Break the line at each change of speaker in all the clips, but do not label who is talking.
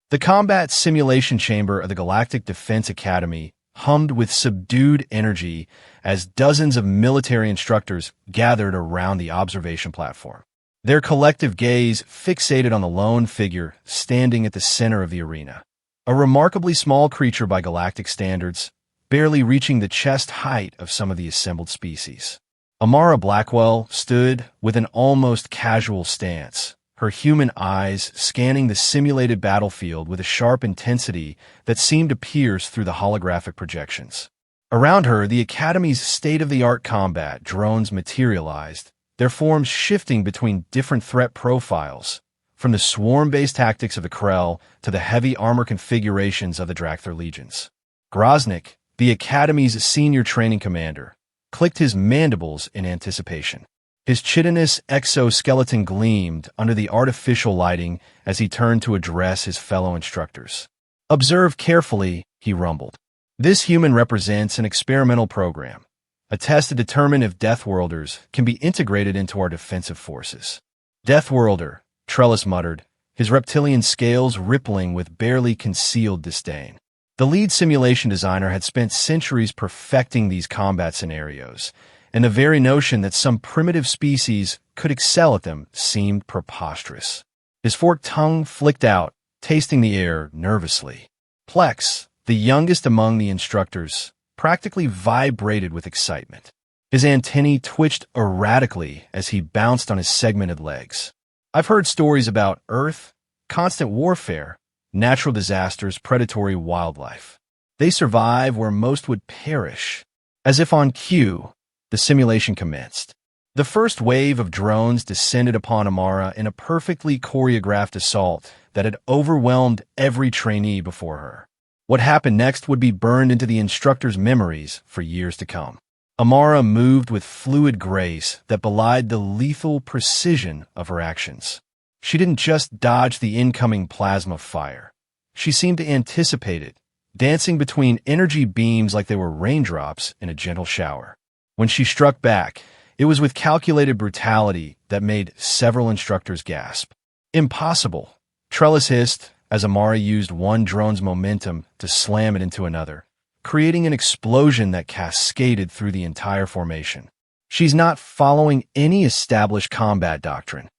The combat simulation chamber of the Galactic Defense Academy hummed with subdued energy as dozens of military instructors gathered around the observation platform. Their collective gaze fixated on the lone figure standing at the center of the arena. A remarkably small creature by galactic standards, barely reaching the chest height of some of the assembled species. Amara Blackwell stood with an almost casual stance, her human eyes scanning the simulated battlefield with a sharp intensity that seemed to pierce through the holographic projections. Around her, the Academy's state-of-the-art combat drones materialized, their forms shifting between different threat profiles, from the swarm-based tactics of the Krell to the heavy armor configurations of the Dracther legions. Groznik, the Academy's senior training commander, clicked his mandibles in anticipation. His chitinous exoskeleton gleamed under the artificial lighting as he turned to address his fellow instructors. "Observe carefully," he rumbled. "This human represents an experimental program, a test to determine if Deathworlders can be integrated into our defensive forces." "Deathworlder," Trellis muttered, his reptilian scales rippling with barely concealed disdain. The lead simulation designer had spent centuries perfecting these combat scenarios, and the very notion that some primitive species could excel at them seemed preposterous. His forked tongue flicked out, tasting the air nervously. Plex, the youngest among the instructors, practically vibrated with excitement. His antennae twitched erratically as he bounced on his segmented legs. "I've heard stories about Earth, constant warfare, natural disasters, predatory wildlife. They survive where most would perish." As if on cue, the simulation commenced. The first wave of drones descended upon Amara in a perfectly choreographed assault that had overwhelmed every trainee before her. What happened next would be burned into the instructor's memories for years to come. Amara moved with fluid grace that belied the lethal precision of her actions. She didn't just dodge the incoming plasma fire. She seemed to anticipate it, dancing between energy beams like they were raindrops in a gentle shower. When she struck back, it was with calculated brutality that made several instructors gasp. "Impossible," Trellis hissed as Amara used one drone's momentum to slam it into another, creating an explosion that cascaded through the entire formation. "She's not following any established combat doctrine."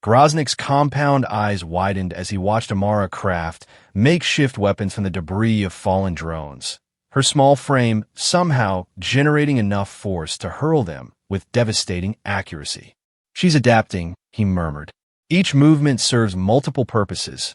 Groznik's compound eyes widened as he watched Amara craft makeshift weapons from the debris of fallen drones, her small frame somehow generating enough force to hurl them with devastating accuracy. "She's adapting," he murmured. "Each movement serves multiple purposes: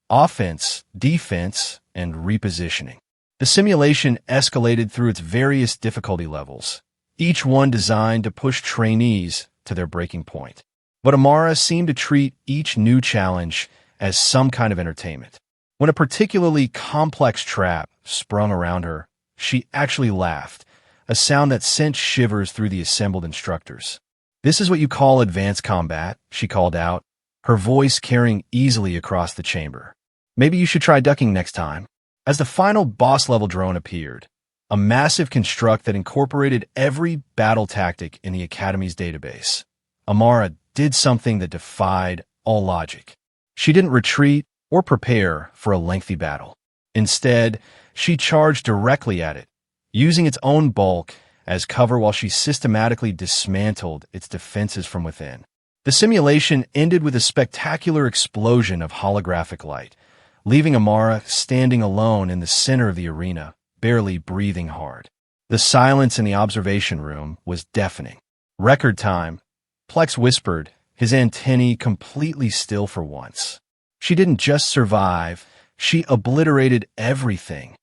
offense, defense, and repositioning." The simulation escalated through its various difficulty levels, each one designed to push trainees to their breaking point. But Amara seemed to treat each new challenge as some kind of entertainment. When a particularly complex trap sprung around her, she actually laughed, a sound that sent shivers through the assembled instructors. "This is what you call advanced combat," she called out, her voice carrying easily across the chamber. "Maybe you should try ducking next time." As the final boss-level drone appeared, a massive construct that incorporated every battle tactic in the Academy's database, Amara did something that defied all logic. She didn't retreat or prepare for a lengthy battle. Instead, she charged directly at it, using its own bulk as cover while she systematically dismantled its defenses from within. The simulation ended with a spectacular explosion of holographic light, leaving Amara standing alone in the center of the arena, barely breathing hard. The silence in the observation room was deafening. "Record time," Plex whispered, his antennae completely still for once. "She didn't just survive, she obliterated everything."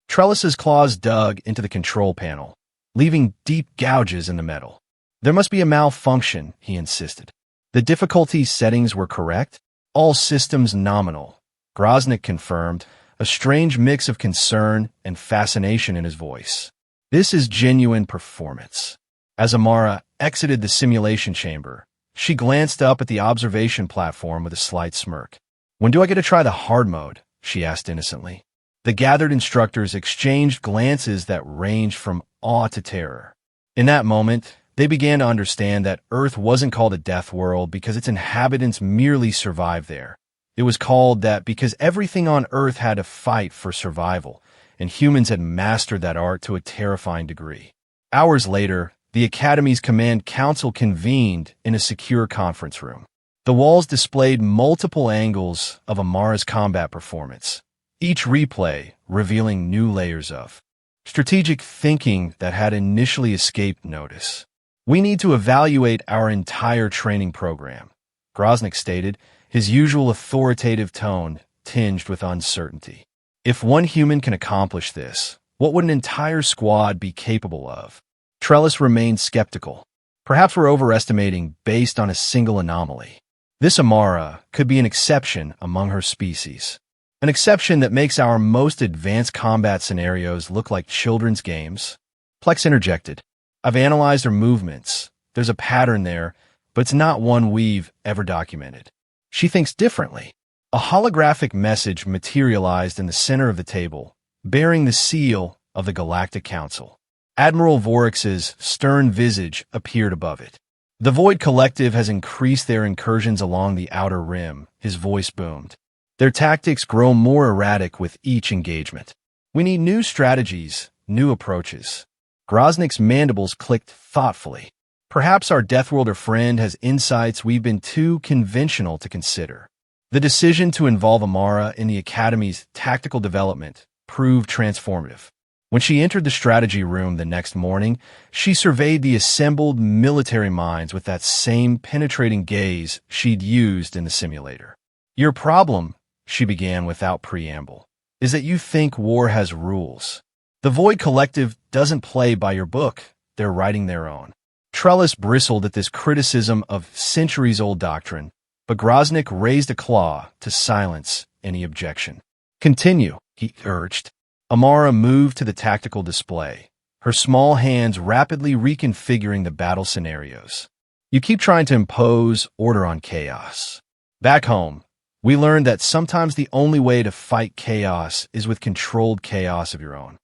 Trellis's claws dug into the control panel, leaving deep gouges in the metal. "There must be a malfunction," he insisted. "The difficulty settings were correct? All systems nominal," Groznik confirmed, a strange mix of concern and fascination in his voice. "This is genuine performance." As Amara exited the simulation chamber, she glanced up at the observation platform with a slight smirk. "When do I get to try the hard mode?" she asked innocently. The gathered instructors exchanged glances that ranged from awe to terror. In that moment, they began to understand that Earth wasn't called a death world because its inhabitants merely survived there. It was called that because everything on Earth had to fight for survival, and humans had mastered that art to a terrifying degree. Hours later, the Academy's Command Council convened in a secure conference room. The walls displayed multiple angles of Amara's combat performance, each replay revealing new layers of strategic thinking that had initially escaped notice. "We need to evaluate our entire training program," Groznyk stated, his usual authoritative tone tinged with uncertainty. "If one human can accomplish this, what would an entire squad be capable of?" Trellis remained skeptical. "Perhaps we're overestimating based on a single anomaly. This Amara could be an exception among her species. An exception that makes our most advanced combat scenarios look like children's games." Plex interjected. "I've analyzed her movements. There's a pattern there, but it's not one we've ever documented." She thinks differently. A holographic message materialized in the center of the table, bearing the seal of the Galactic Council. Admiral Vorix's stern visage appeared above it. "The Void Collective has increased their incursions along the outer rim," his voice boomed. "Their tactics grow more erratic with each engagement. We need new strategies, new approaches." Groznyk's mandibles clicked thoughtfully. "Perhaps our Deathworlder friend has insights we've been too conventional to consider." The decision to involve Amara in the Academy's tactical development proved transformative. When she entered the strategy room the next morning, she surveyed the assembled military minds with that same penetrating gaze she'd used in the simulator. "Your problem," she began without preamble, "is that you think war has rules. The Void Collective doesn't play by your book. They're writing their own." Trellis bristled at this criticism of centuries-old doctrine, but Groznyk raised a claw to silence any objection. "Continue," he urged. Amara moved to the tactical display, her small hands rapidly reconfiguring the battle scenarios. "You keep trying to impose order on chaos. Back home, we learned that sometimes the only way to fight chaos is with controlled chaos of your own."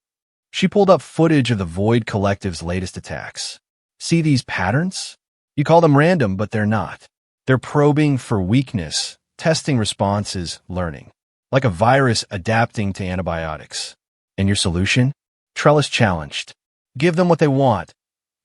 She pulled up footage of the Void Collective's latest attacks. "See these patterns? You call them random, but they're not. They're probing for weakness, testing responses, learning. Like a virus adapting to antibiotics." "And your solution?" Trellis challenged. "Give them what they want.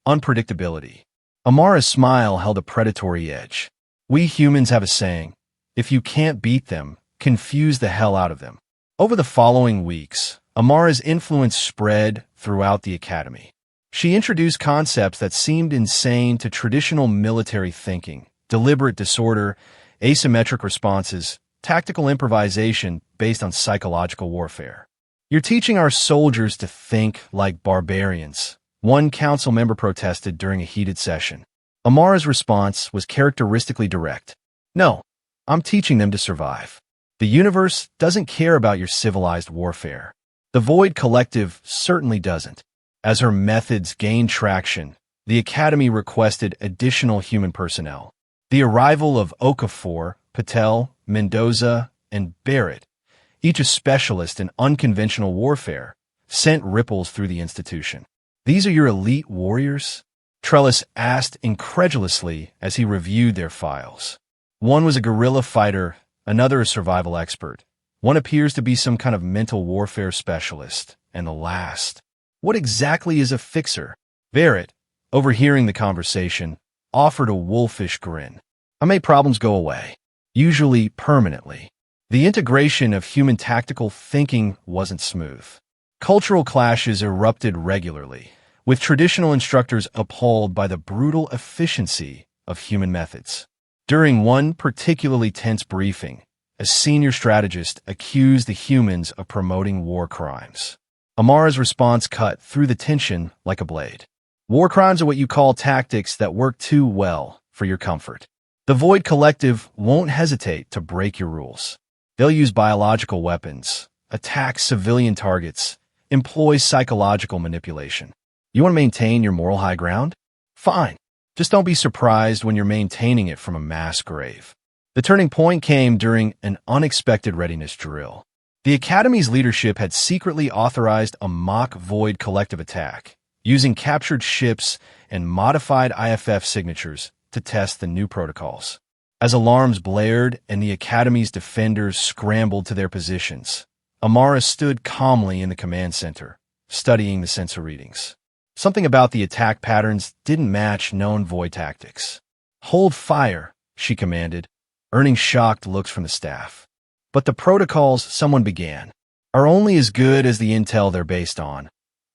Unpredictability." Amara's smile held a predatory edge. "We humans have a saying, if you can't beat them, confuse the hell out of them." Over the following weeks, Amara's influence spread throughout the Academy. She introduced concepts that seemed insane to traditional military thinking: deliberate disorder, asymmetric responses, tactical improvisation based on psychological warfare. "You're teaching our soldiers to think like barbarians," one council member protested during a heated session. Amara's response was characteristically direct. "No, I'm teaching them to survive. The universe doesn't care about your civilized warfare. The Void Collective certainly doesn't." As her methods gained traction, the Academy requested additional human personnel. The arrival of Okafor, Patel, Mendoza, and Barrett, each a specialist in unconventional warfare, sent ripples through the institution. "These are your elite warriors?" Trellis asked incredulously as he reviewed their files. One was a guerrilla fighter, another a survival expert. One appears to be some kind of mental warfare specialist, and the last. "What exactly is a fixer?" Barrett, overhearing the conversation, offered a wolfish grin. "I make problems go away, usually permanently." The integration of human tactical thinking wasn't smooth. Cultural clashes erupted regularly, with traditional instructors appalled by the brutal efficiency of human methods. During one particularly tense briefing, a senior strategist accused the humans of promoting war crimes. Amara's response cut through the tension like a blade. "War crimes are what you call tactics that work too well for your comfort. The Void Collective won't hesitate to break your rules. They'll use biological weapons, attack civilian targets, employ psychological manipulation. You want to maintain your moral high ground? Fine. Just don't be surprised when you're maintaining it from a mass grave." The turning point came during an unexpected readiness drill. The Academy's leadership had secretly authorized a mock Void Collective attack, using captured ships and modified IFF signatures to test the new protocols. As alarms blared and the Academy's defenders scrambled to their positions, Amara stood calmly in the command center, studying the sensor readings. Something about the attack patterns didn't match known void tactics. "Hold fire," she commanded, earning shocked looks from the staff. "But the protocols," someone began, "are only as good as the intel they're based on,"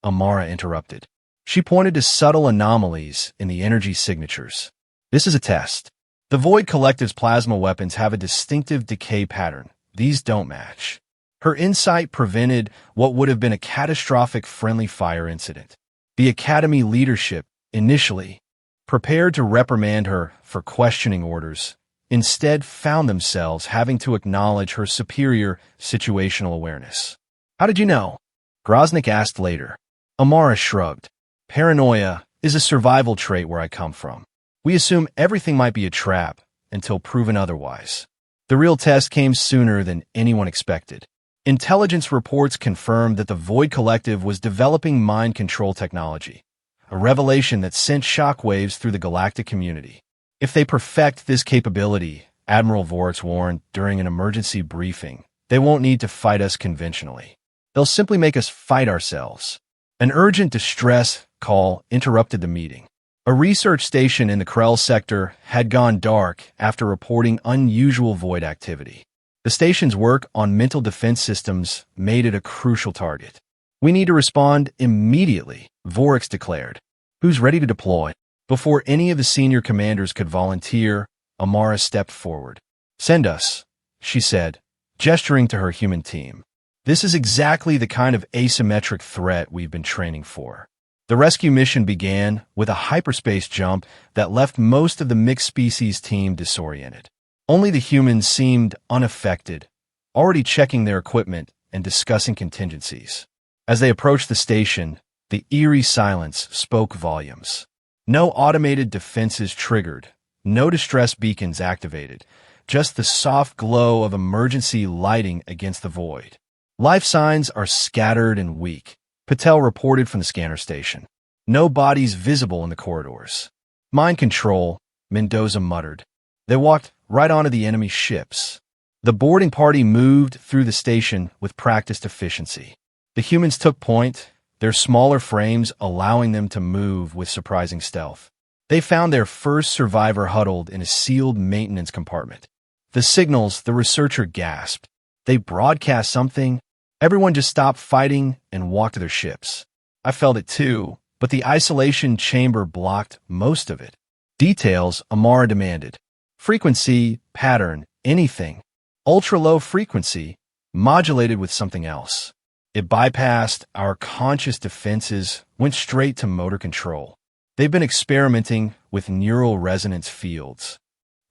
Amara interrupted. She pointed to subtle anomalies in the energy signatures. "This is a test. The Void Collective's plasma weapons have a distinctive decay pattern. These don't match." Her insight prevented what would have been a catastrophic friendly fire incident. The Academy leadership, initially prepared to reprimand her for questioning orders, instead found themselves having to acknowledge her superior situational awareness. "How did you know?" Groznik asked later. Amara shrugged. "Paranoia is a survival trait where I come from. We assume everything might be a trap until proven otherwise. The real test came sooner than anyone expected. Intelligence reports confirmed that the Void Collective was developing mind control technology, a revelation that sent shockwaves through the galactic community. If they perfect this capability, Admiral Vorix warned during an emergency briefing, they won't need to fight us conventionally. They'll simply make us fight ourselves." An urgent distress call interrupted the meeting. A research station in the Krell sector had gone dark after reporting unusual void activity. The station's work on mental defense systems made it a crucial target. "We need to respond immediately," Vorix declared. "Who's ready to deploy?" Before any of the senior commanders could volunteer, Amara stepped forward. "Send us," she said, gesturing to her human team. "This is exactly the kind of asymmetric threat we've been training for." The rescue mission began with a hyperspace jump that left most of the mixed-species team disoriented. Only the humans seemed unaffected, already checking their equipment and discussing contingencies. As they approached the station, the eerie silence spoke volumes. No automated defenses triggered, no distress beacons activated, just the soft glow of emergency lighting against the void. "Life signs are scattered and weak," Patel reported from the scanner station. "No bodies visible in the corridors." "Mind control," Mendoza muttered. They walked right onto the enemy ships. The boarding party moved through the station with practiced efficiency. The humans took point, their smaller frames allowing them to move with surprising stealth. They found their first survivor huddled in a sealed maintenance compartment. "The signals," the researcher gasped. "They broadcast something." Everyone just stopped fighting and walked to their ships. "I felt it too, but the isolation chamber blocked most of it." "Details," Amara demanded. "Frequency, pattern, anything. Ultra-low frequency, modulated with something else. It bypassed our conscious defenses, went straight to motor control. They've been experimenting with neural resonance fields."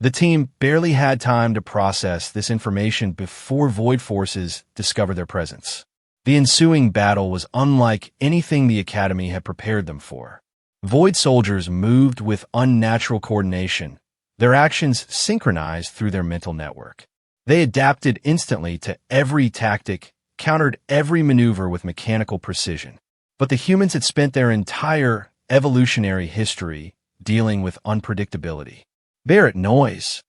The team barely had time to process this information before Void forces discovered their presence. The ensuing battle was unlike anything the Academy had prepared them for. Void soldiers moved with unnatural coordination, their actions synchronized through their mental network. They adapted instantly to every tactic, countered every maneuver with mechanical precision. But the humans had spent their entire evolutionary history dealing with unpredictability. "Barrett noise,"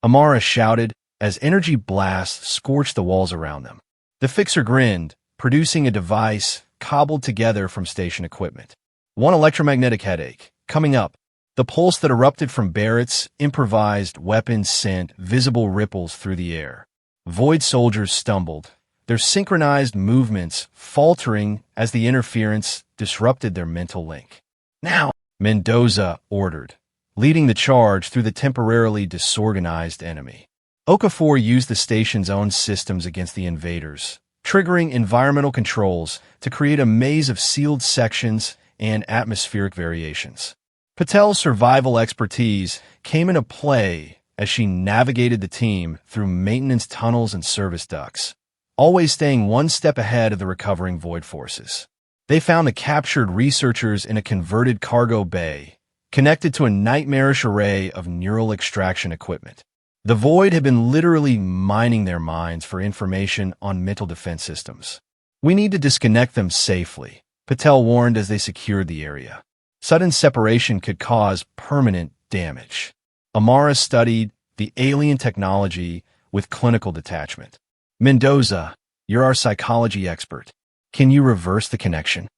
Amara shouted as energy blasts scorched the walls around them. The fixer grinned, producing a device cobbled together from station equipment. "One electromagnetic headache. Coming up." The pulse that erupted from Barrett's improvised weapon sent visible ripples through the air. Void soldiers stumbled, their synchronized movements faltering as the interference disrupted their mental link. "Now," Mendoza ordered, leading the charge through the temporarily disorganized enemy. Okafor used the station's own systems against the invaders, triggering environmental controls to create a maze of sealed sections and atmospheric variations. Patel's survival expertise came into play as she navigated the team through maintenance tunnels and service ducts, always staying one step ahead of the recovering Void forces. They found the captured researchers in a converted cargo bay, connected to a nightmarish array of neural extraction equipment. The Void had been literally mining their minds for information on mental defense systems. "We need to disconnect them safely," Patel warned as they secured the area. Sudden separation could cause permanent damage. Amara studied the alien technology with clinical detachment. Mendoza, you're our psychology expert. Can you reverse the connection?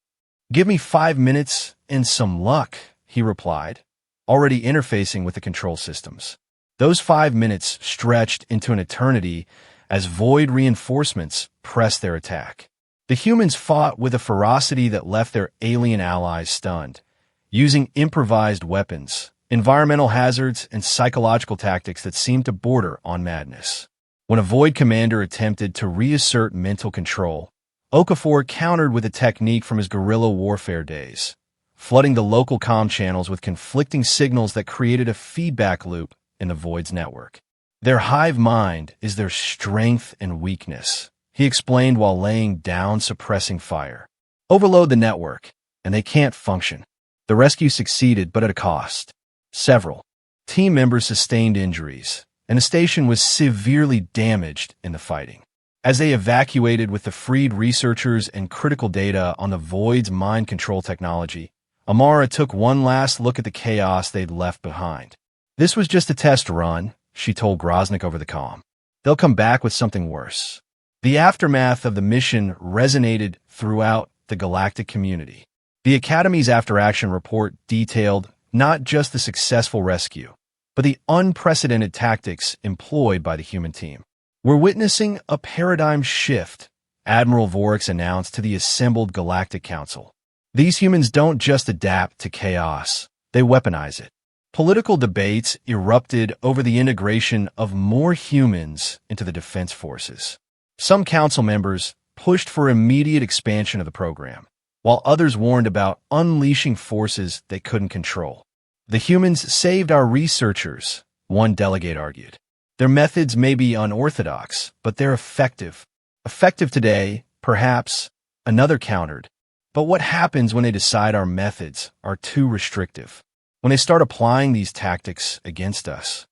Give me 5 minutes and some luck, he replied, already interfacing with the control systems. Those 5 minutes stretched into an eternity as void reinforcements pressed their attack. The humans fought with a ferocity that left their alien allies stunned, using improvised weapons, environmental hazards, and psychological tactics that seemed to border on madness. When a Void commander attempted to reassert mental control, Okafor countered with a technique from his guerrilla warfare days, flooding the local comm channels with conflicting signals that created a feedback loop in the Void's network. Their hive mind is their strength and weakness, he explained while laying down suppressing fire. Overload the network, and they can't function. The rescue succeeded, but at a cost. Several team members sustained injuries, and the station was severely damaged in the fighting. As they evacuated with the freed researchers and critical data on the Void's mind control technology, Amara took one last look at the chaos they'd left behind. This was just a test run, she told Groznyk over the comm. They'll come back with something worse. The aftermath of the mission resonated throughout the Galactic community. The Academy's after-action report detailed not just the successful rescue, but the unprecedented tactics employed by the human team. We're witnessing a paradigm shift, Admiral Vorix announced to the assembled Galactic Council. These humans don't just adapt to chaos, they weaponize it. Political debates erupted over the integration of more humans into the defense forces. Some council members pushed for immediate expansion of the program, while others warned about unleashing forces they couldn't control. The humans saved our researchers, one delegate argued. Their methods may be unorthodox, but they're effective. Effective today, perhaps, another countered. But what happens when they decide our methods are too restrictive? When they start applying these tactics against us?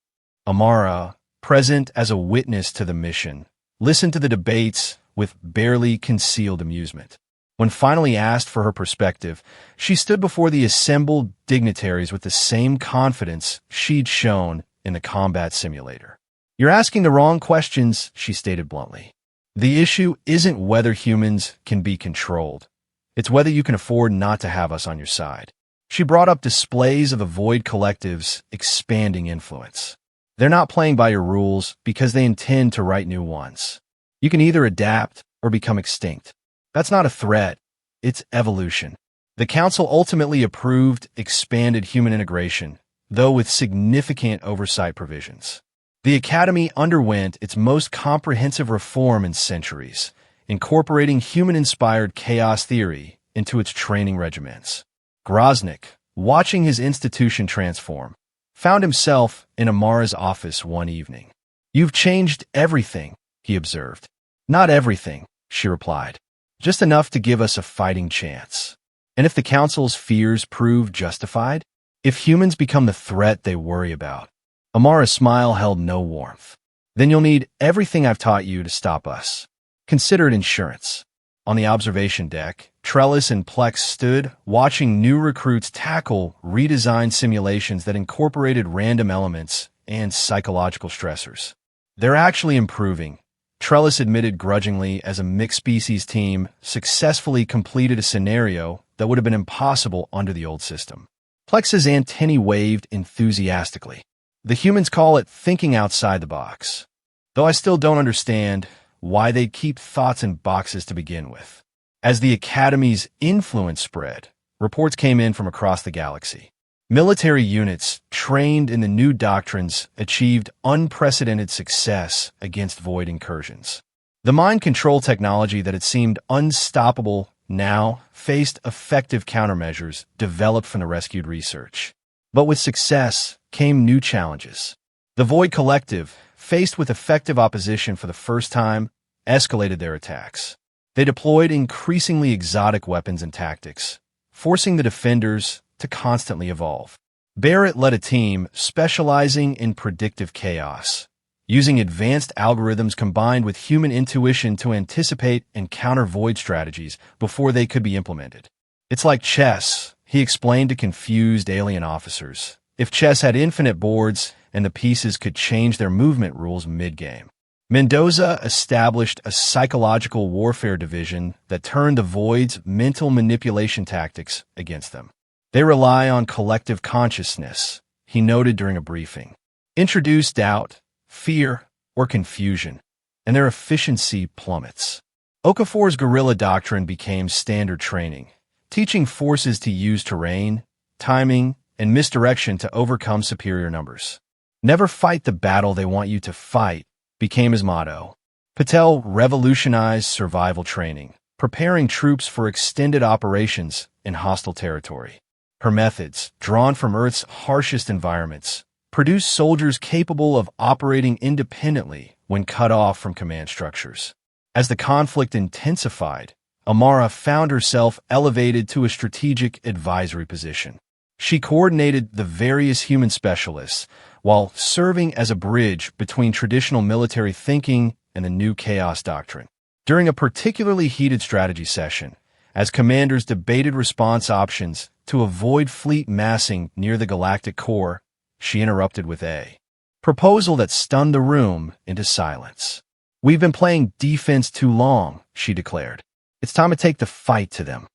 Amara, present as a witness to the mission, listened to the debates with barely concealed amusement. When finally asked for her perspective, she stood before the assembled dignitaries with the same confidence she'd shown in the combat simulator. You're asking the wrong questions, she stated bluntly. The issue isn't whether humans can be controlled. It's whether you can afford not to have us on your side. She brought up displays of the Void Collective's expanding influence. They're not playing by your rules because they intend to write new ones. You can either adapt or become extinct. That's not a threat, it's evolution. The Council ultimately approved expanded human integration, though with significant oversight provisions. The Academy underwent its most comprehensive reform in centuries, incorporating human-inspired chaos theory into its training regiments. Groznyk, watching his institution transform, found himself in Amara's office one evening. You've changed everything, he observed. Not everything, she replied. Just enough to give us a fighting chance. And if the Council's fears prove justified? If humans become the threat they worry about? Amara's smile held no warmth. Then you'll need everything I've taught you to stop us. Consider it insurance. On the observation deck, Trellis and Plex stood, watching new recruits tackle redesigned simulations that incorporated random elements and psychological stressors. They're actually improving, Trellis admitted grudgingly as a mixed-species team successfully completed a scenario that would have been impossible under the old system. Plex's antennae waved enthusiastically. The humans call it thinking outside the box. Though I still don't understand why they'd keep thoughts in boxes to begin with. As the Academy's influence spread, reports came in from across the galaxy. Military units trained in the new doctrines achieved unprecedented success against Void incursions. The mind control technology that had seemed unstoppable now faced effective countermeasures developed from the rescued research. But with success came new challenges. The Void Collective, faced with effective opposition for the first time, escalated their attacks. They deployed increasingly exotic weapons and tactics, forcing the defenders to constantly evolve. Barrett led a team specializing in predictive chaos, using advanced algorithms combined with human intuition to anticipate and counter Void strategies before they could be implemented. It's like chess, he explained to confused alien officers, if chess had infinite boards and the pieces could change their movement rules mid-game. Mendoza established a psychological warfare division that turned the Void's mental manipulation tactics against them. They rely on collective consciousness, he noted during a briefing. Introduce doubt, fear, or confusion, and their efficiency plummets. Okafor's guerrilla doctrine became standard training, teaching forces to use terrain, timing, and misdirection to overcome superior numbers. Never fight the battle they want you to fight became his motto. Patel revolutionized survival training, preparing troops for extended operations in hostile territory. Her methods, drawn from Earth's harshest environments, produced soldiers capable of operating independently when cut off from command structures. As the conflict intensified, Amara found herself elevated to a strategic advisory position. She coordinated the various human specialists while serving as a bridge between traditional military thinking and the new chaos doctrine. During a particularly heated strategy session, as commanders debated response options to avoid fleet massing near the galactic core, she interrupted with a proposal that stunned the room into silence. "We've been playing defense too long," she declared. "It's time to take the fight to them."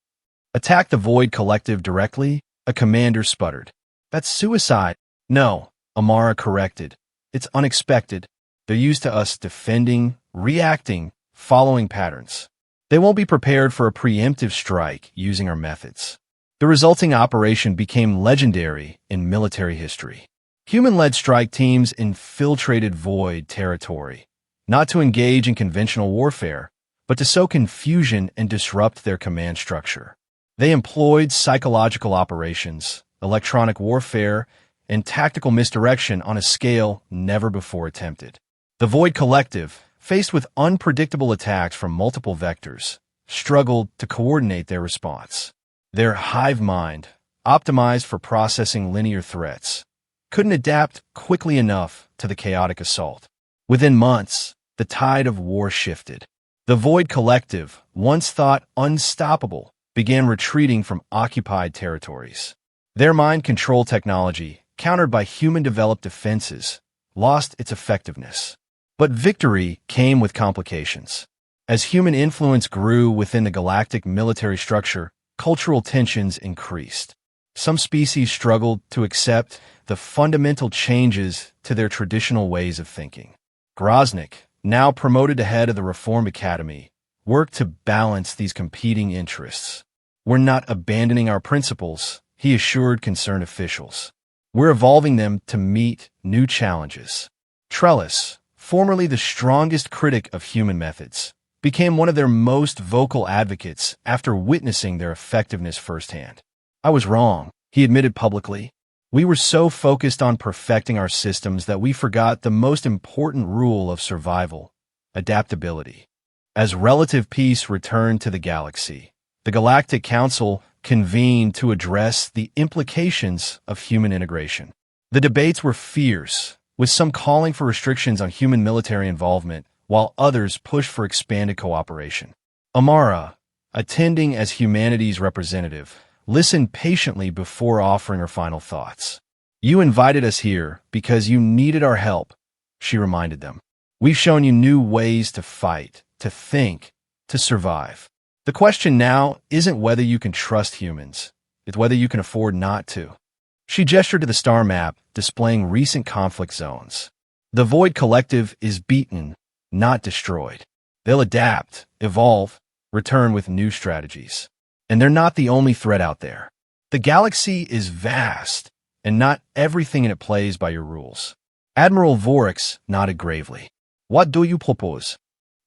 "Attack the Void Collective directly?" a commander sputtered. "That's suicide." "No," Amara corrected. "It's unexpected. They're used to us defending, reacting, following patterns. They won't be prepared for a preemptive strike using our methods." The resulting operation became legendary in military history. Human-led strike teams infiltrated Void territory, not to engage in conventional warfare, but to sow confusion and disrupt their command structure. They employed psychological operations, electronic warfare, and tactical misdirection on a scale never before attempted. The Void Collective, faced with unpredictable attacks from multiple vectors, struggled to coordinate their response. Their hive mind, optimized for processing linear threats, couldn't adapt quickly enough to the chaotic assault. Within months, the tide of war shifted. The Void Collective, once thought unstoppable, began retreating from occupied territories. Their mind control technology, countered by human-developed defenses, lost its effectiveness. But victory came with complications. As human influence grew within the galactic military structure, cultural tensions increased. Some species struggled to accept the fundamental changes to their traditional ways of thinking. Groznik, now promoted to head of the Reform Academy, worked to balance these competing interests. "We're not abandoning our principles," he assured concerned officials. "We're evolving them to meet new challenges." Trellis, formerly the strongest critic of human methods, became one of their most vocal advocates after witnessing their effectiveness firsthand. "I was wrong," he admitted publicly. "We were so focused on perfecting our systems that we forgot the most important rule of survival: adaptability." As relative peace returned to the galaxy, the Galactic Council convened to address the implications of human integration. The debates were fierce, with some calling for restrictions on human military involvement, while others pushed for expanded cooperation. Amara, attending as humanity's representative, listened patiently before offering her final thoughts. "You invited us here because you needed our help," she reminded them. "We've shown you new ways to fight, to think, to survive. The question now isn't whether you can trust humans, it's whether you can afford not to." She gestured to the star map, displaying recent conflict zones. "The Void Collective is beaten, not destroyed. They'll adapt, evolve, return with new strategies. And they're not the only threat out there. The galaxy is vast, and not everything in it plays by your rules." Admiral Vorix nodded gravely. "What do you propose?"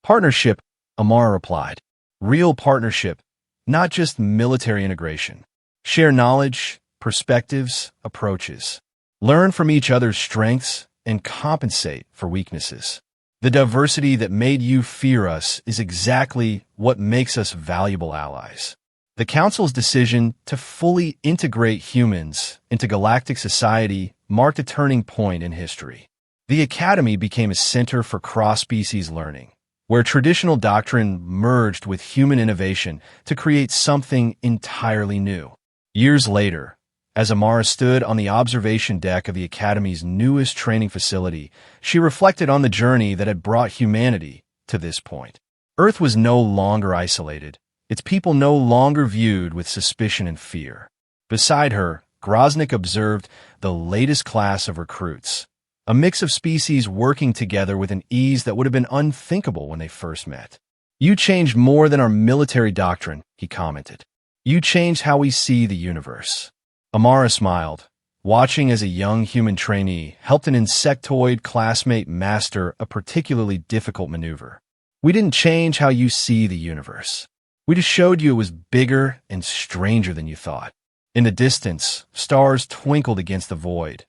"Partnership," Amara replied. "Real partnership, not just military integration. Share knowledge, perspectives, approaches. Learn from each other's strengths and compensate for weaknesses. The diversity that made you fear us is exactly what makes us valuable allies." The Council's decision to fully integrate humans into galactic society marked a turning point in history. The Academy became a center for cross-species learning, where traditional doctrine merged with human innovation to create something entirely new. Years later, As Amara stood on the observation deck of the Academy's newest training facility, she reflected on the journey that had brought humanity to this point. Earth was no longer isolated, its people no longer viewed with suspicion and fear. Beside her, Groznyk observed the latest class of recruits, a mix of species working together with an ease that would have been unthinkable when they first met. "You changed more than our military doctrine," he commented. "You changed how we see the universe." Amara smiled, watching as a young human trainee helped an insectoid classmate master a particularly difficult maneuver. "We didn't change how you see the universe. We just showed you it was bigger and stranger than you thought." In the distance, stars twinkled against the void,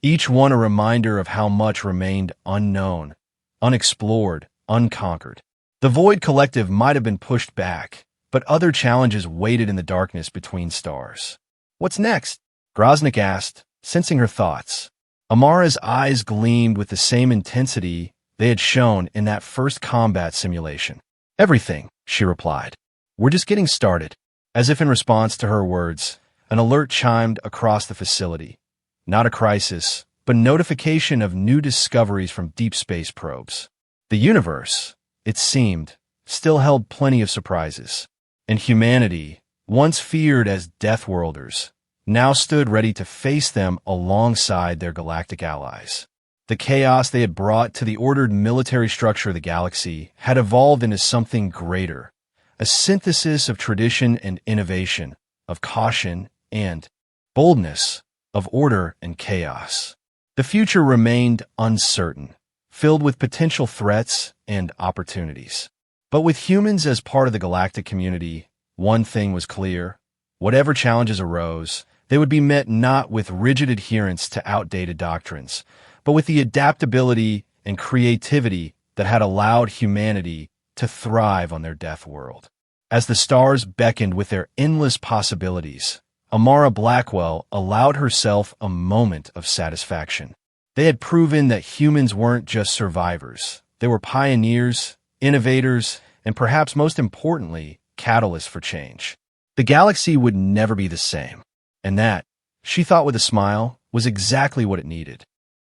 each one a reminder of how much remained unknown, unexplored, unconquered. The Void Collective might have been pushed back, but other challenges waited in the darkness between stars. "What's next?" Groznyk asked, sensing her thoughts. Amara's eyes gleamed with the same intensity they had shown in that first combat simulation. "Everything," she replied. "We're just getting started." As if in response to her words, an alert chimed across the facility. Not a crisis, but notification of new discoveries from deep space probes. The universe, it seemed, still held plenty of surprises. And humanity, once feared as Deathworlders, now stood ready to face them alongside their galactic allies. The chaos they had brought to the ordered military structure of the galaxy had evolved into something greater, a synthesis of tradition and innovation, of caution and boldness, of order and chaos. The future remained uncertain, filled with potential threats and opportunities. But with humans as part of the galactic community, one thing was clear: whatever challenges arose, they would be met not with rigid adherence to outdated doctrines, but with the adaptability and creativity that had allowed humanity to thrive on their death world. As the stars beckoned with their endless possibilities, Amara Blackwell allowed herself a moment of satisfaction. They had proven that humans weren't just survivors. They were pioneers, innovators, and perhaps most importantly, catalysts for change. The galaxy would never be the same. And that, she thought with a smile, was exactly what it needed.